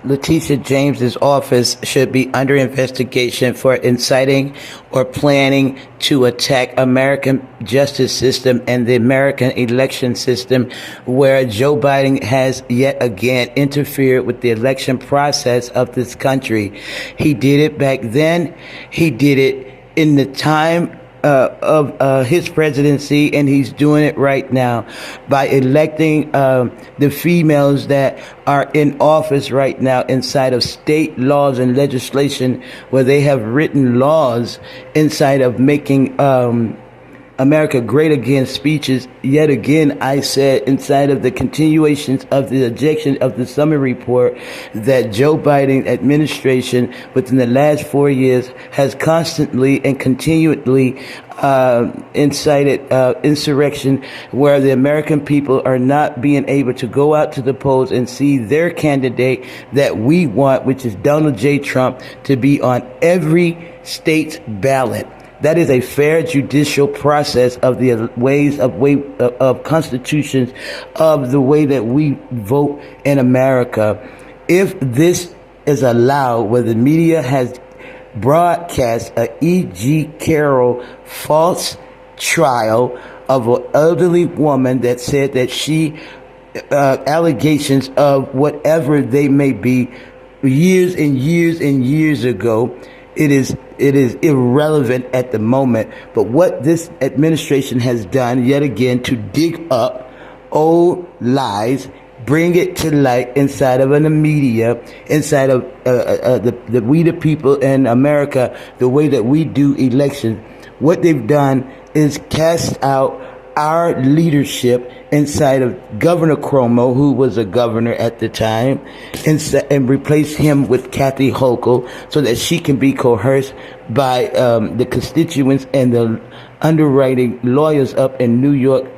Letitia James's office should be under investigation for inciting or planning to attack American justice system and the American election system, where Joe Biden has yet again interfered with the election process of this country. He did it back then. He did it in the time of his presidency, and he's doing it right now by electing the females that are in office right now inside of state laws and legislation, where they have written laws inside of making America Great Again speeches. Yet again, I said inside of the continuations of the ejection of the summary report that Joe Biden administration within the last 4 years has constantly and continually incited insurrection, where the American people are not being able to go out to the polls and see their candidate that we want, which is Donald J. Trump, to be on every state's ballot. That is a fair judicial process of the ways of constitutions of the way that we vote in America. If this is allowed, where the media has broadcast a E.G. Carroll false trial of an elderly woman that said that she allegations of whatever they may be years and years and years ago, it is irrelevant at the moment. But what this administration has done yet again to dig up old lies, bring it to light inside of the media, inside of we the people in America, the way that we do elections. What they've done is cast out our leadership inside of Governor Cuomo, who was a governor at the time, and replace him with Kathy Hochul so that she can be coerced by the constituents and the underwriting lawyers up in New York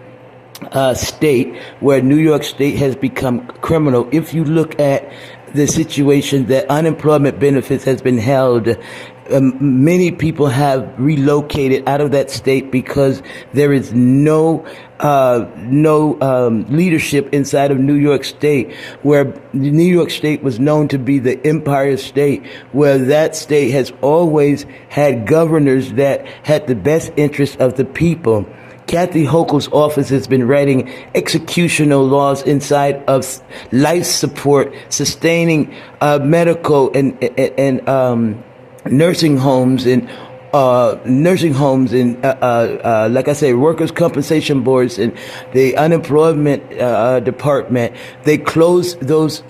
State, where New York State has become criminal. If you look at the situation that unemployment benefits has been held, many people have relocated out of that state because there is no leadership inside of New York State, where New York State was known to be the Empire State, where that state has always had governors that had the best interest of the people. Kathy Hochul's office has been writing executional laws inside of life support, sustaining medical and nursing homes and like I say, workers' compensation boards and the unemployment department. They closed those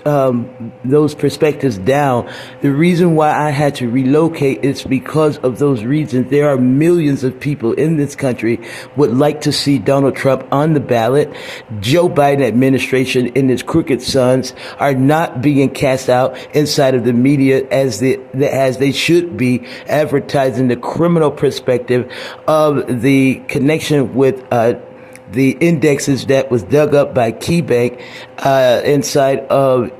perspectives down. The reason why I had to relocate is because of those reasons. There are millions of people in this country would like to see Donald Trump on the ballot. Joe Biden administration and his crooked sons are not being cast out inside of the media as they should be, advertising the criminal perspective of the connection with the indexes that was dug up by KeyBank inside of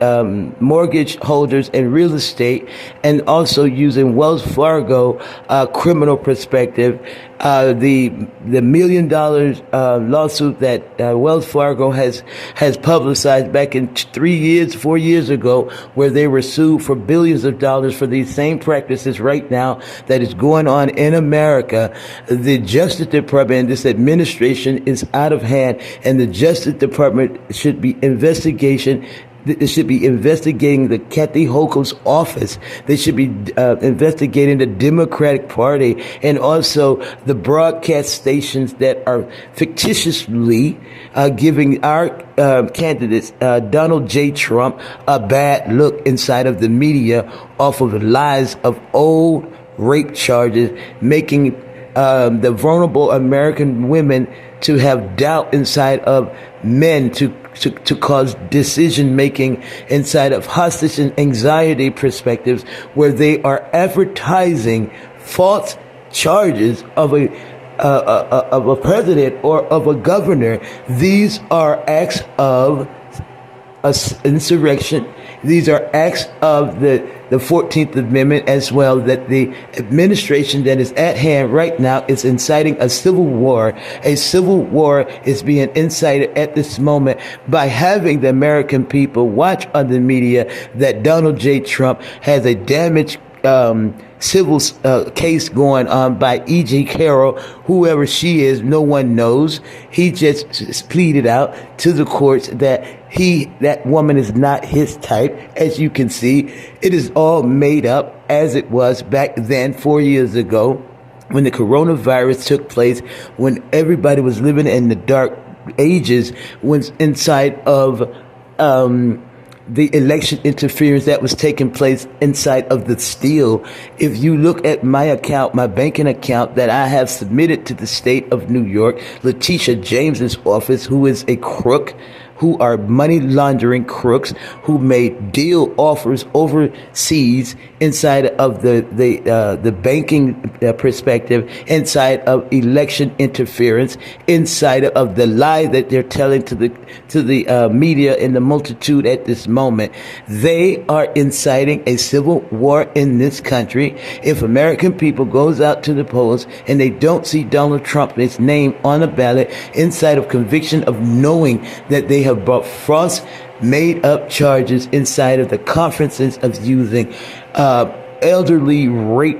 mortgage holders and real estate, and also using Wells Fargo criminal perspective. The $1 million lawsuit that Wells Fargo has publicized back in 4 years ago, where they were sued for billions of dollars for these same practices right now that is going on in America. The Justice Department, this administration, is out of hand, and the Justice Department should be investigating the Kathy Hochul's office. They should be investigating the Democratic Party and also the broadcast stations that are fictitiously giving our candidates, Donald J. Trump, a bad look inside of the media off of the lies of old rape charges, making the vulnerable American women to have doubt inside of men, to cause decision making inside of hostage and anxiety perspectives, where they are advertising false charges of a president or of a governor. These are acts of insurrection These are acts of the 14th Amendment as well, that the administration that is at hand right now is inciting a civil war. A civil war is being incited at this moment by having the American people watch on the media that Donald J. Trump has a damaged civil case going on by E.G. Carroll, whoever she is, no one knows. He just pleaded out to the courts that that woman is not his type. As you can see, it is all made up as it was back then 4 years ago when the coronavirus took place, when everybody was living in the dark ages, when inside of the election interference that was taking place inside of the steal. If you look at my account, my banking account that I have submitted to the state of New York, Letitia James's office, who is a crook, who are money laundering crooks, who made deal offers overseas inside of the banking perspective, inside of election interference, inside of the lie that they're telling to the media and the multitude at this moment. They are inciting a civil war in this country. If American people goes out to the polls and they don't see Donald Trump's name on the ballot inside of conviction of knowing that they have brought false made up charges inside of the conferences of using elderly rape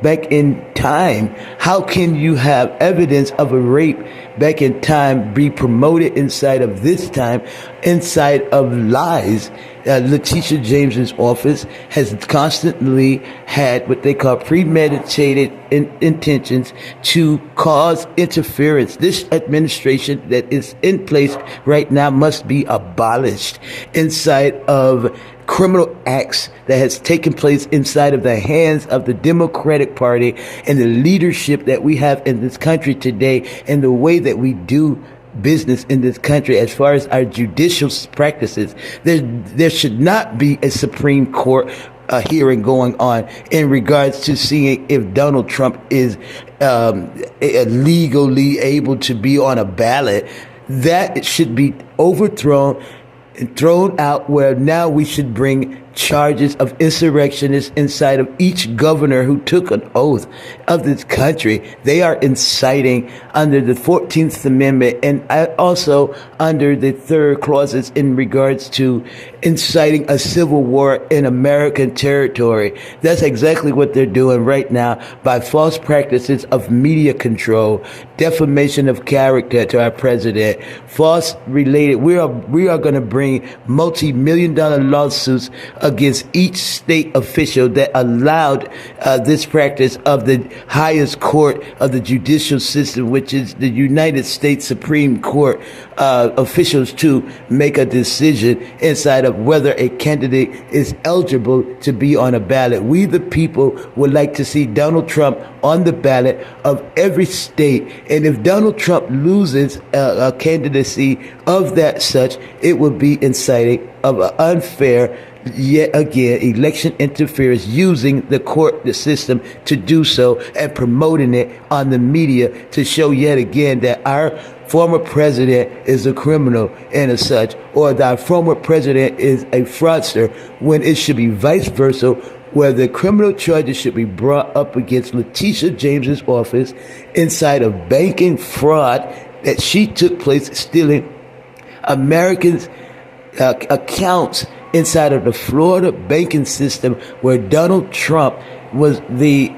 back in time, how can you have evidence of a rape back in time be promoted inside of this time, inside of lies? Letitia James's office has constantly had what they call premeditated intentions to cause interference. This administration that is in place right now must be abolished inside of criminal acts that has taken place inside of the hands of the Democratic Party and the leadership that we have in this country today, and the way that we do business in this country as far as our judicial practices. There should not be a Supreme Court hearing going on in regards to seeing if Donald Trump is legally able to be on a ballot. That should be overthrown and thrown out, where now we should bring charges of insurrectionists inside of each governor who took an oath of this country. They are inciting under the 14th Amendment and also under the third clauses in regards to inciting a civil war in American territory. That's exactly what they're doing right now by false practices of media control, defamation of character to our president, false related. We are going to bring multi-million-dollar lawsuits against each state official that allowed this practice of the highest court of the judicial system, which is the United States Supreme Court, officials to make a decision inside of whether a candidate is eligible to be on a ballot. We, the people, would like to see Donald Trump on the ballot of every state. And if Donald Trump loses a candidacy of that such, it would be inciting of an unfair, yet again, election interference, using the system to do so and promoting it on the media to show yet again that our former president is a criminal and as such, or that our former president is a fraudster, when it should be vice versa, where the criminal charges should be brought up against Letitia James's office inside of banking fraud that she took place stealing Americans' accounts inside of the Florida banking system, where Donald Trump was the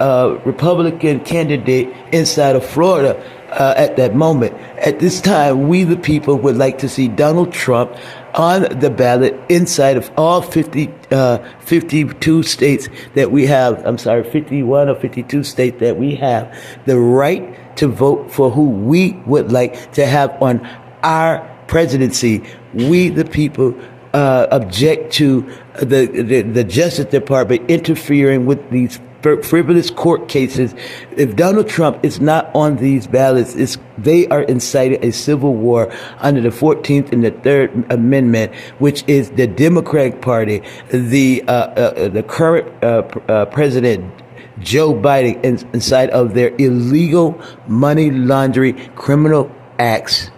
Republican candidate inside of Florida at that moment. At this time, we the people would like to see Donald Trump on the ballot inside of all 52 states that we have. 51 or 52 states that we have the right to vote for who we would like to have on our presidency. We the people object to the Justice Department interfering with these frivolous court cases. If Donald Trump is not on these ballots, they are inciting a civil war under the 14th and the 3rd Amendment, which is the Democratic Party, the current President Joe Biden inside of their illegal money laundering criminal acts.